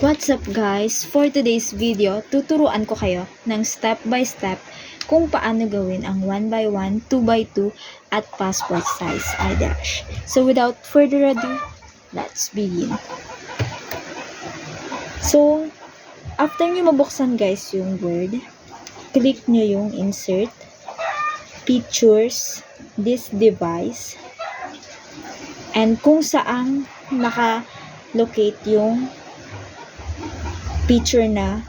What's up guys? For today's video, tuturuan ko kayo ng step by step kung paano gawin ang 1x1, 2x2 at passport size eyelash. So without further ado, let's begin. So, after nyo mabuksan guys yung Word, click nyo yung insert, pictures, this device, and kung saang naka-locate yung picture na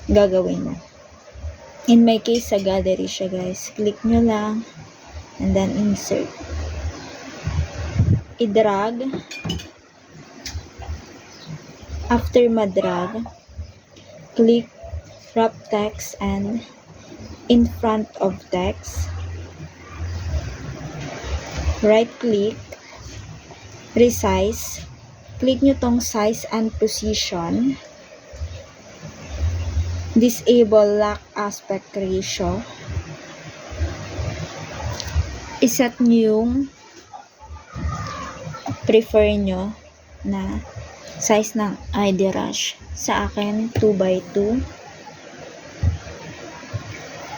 gagawin mo. In my case, sa gallery siya guys. Click nyo lang and then insert. I-drag. After ma-drag, click wrap text and in front of text. Right click, resize. Click nyo tong size and position. Disable lock aspect ratio. Iset nyo yung prefer nyo na size ng eyelash. Sa akin, 2x2.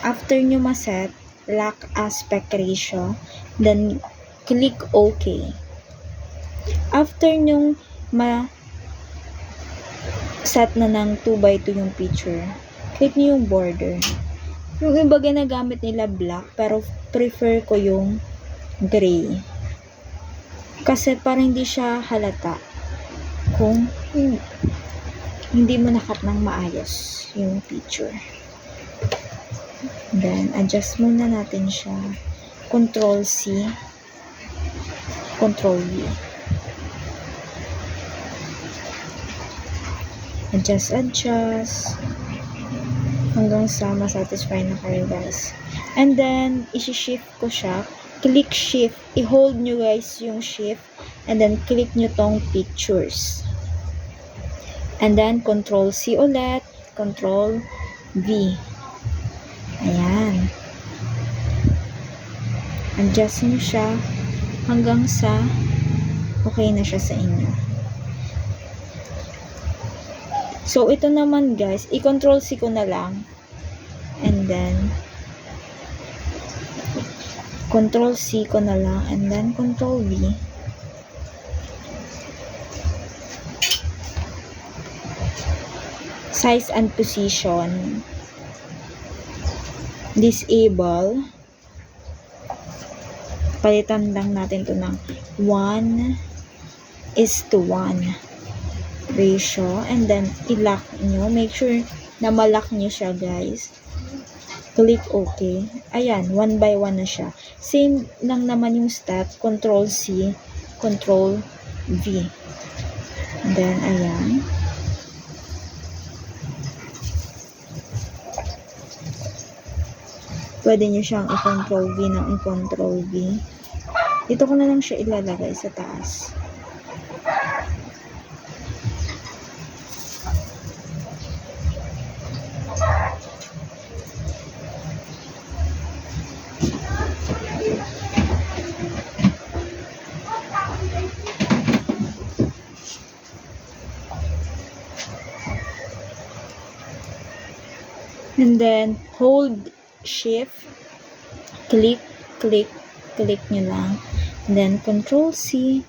After nyo maset, lock aspect ratio, then click OK. After nyo set na ng 2x2 yung picture, click nyo yung border. Yung iba ginagamit nila black, pero prefer ko yung gray. Kasi parang hindi siya halata kung hindi mo nakat ng maayos yung picture. Then, adjust muna natin siya. Control C, Control V. Adjust hanggang sa masatisfy na kayo guys. And then, isi-shift ko siya. Click shift. I-hold nyo guys yung shift. And then, click nyo tong pictures. And then, Control C ulit. Control V. Ayan. Adjust nyo siya hanggang sa okay na siya sa inyo. So, ito naman guys, i-control C ko na lang. And then, control C ko na lang. And then, control V. Size and position. Disable. Palitan lang natin to ng 1:1 ratio, and then i-lock nyo. Make sure na ma-lock nyo siya guys. Click OK. Ayan, 1x1 na siya. Same lang naman yung step. Control C, Control V. And then ayan. Pwede nyo siyang i-control V ng i-control V. Dito ko na lang siya ilalagay sa taas. And then, hold shift, click nyo lang. And then, Control C,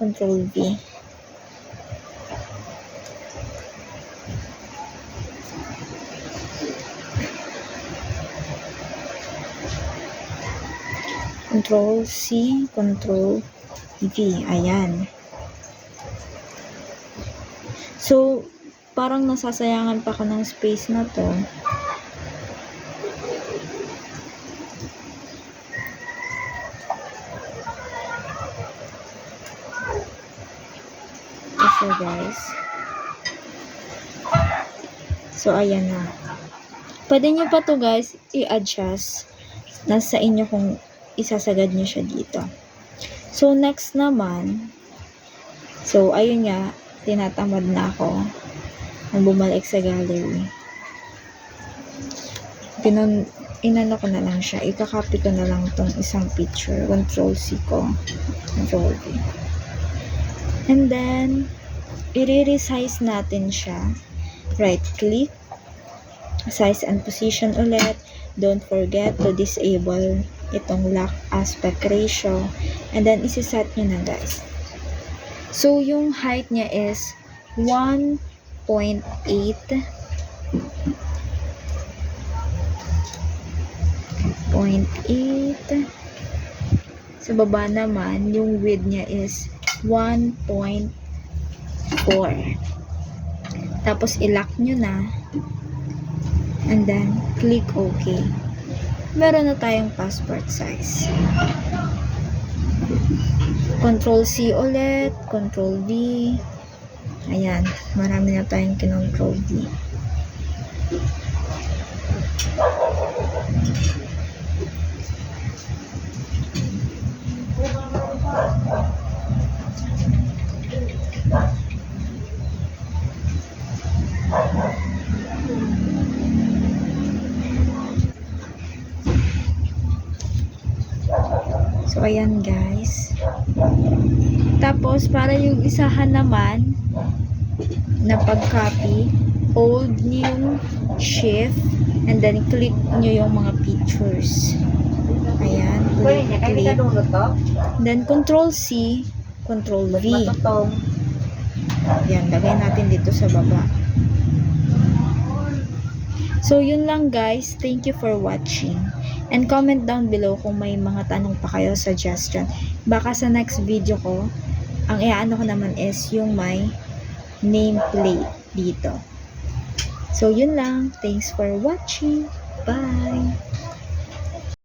Control V. Control C, Control V. Ayan. So, parang nasasayangan pa ko ng space na to. So guys. So ayan na. Pwede nyo pa to guys i-adjust. Nasa inyo kung isasagad nyo siya dito. So next naman. So ayun nga. Tinatamad na ako. Nang bumalik sa gallery. Inano ko na lang siya. Ika-copy ko na lang tong isang picture. Control C ko. Control V. And then i-resize natin siya. Right click, size and position ulit. Don't forget to disable itong lock aspect ratio. And then, isi-set nyo na guys. So, yung height niya is 1.8. 0.8. Sa baba naman, yung width niya is 1.4. Tapos, i-lock nyo na. And then, click OK. Meron na tayong passport size. Control C ulit. Control V. Ayan. Marami na tayong kinontrol V. So, ayan guys. Tapos, para yung isahan naman na pag-copy, hold nyo yung shift and then click nyo yung mga pictures. Ayan. Click. Then, control C, control V. Ayan, lagay natin dito sa baba. So, yun lang guys. Thank you for watching. And comment down below kung may mga tanong pa kayo, suggestion. Baka sa next video ko, ang iaano ko naman is yung may nameplate dito. So, yun lang. Thanks for watching. Bye!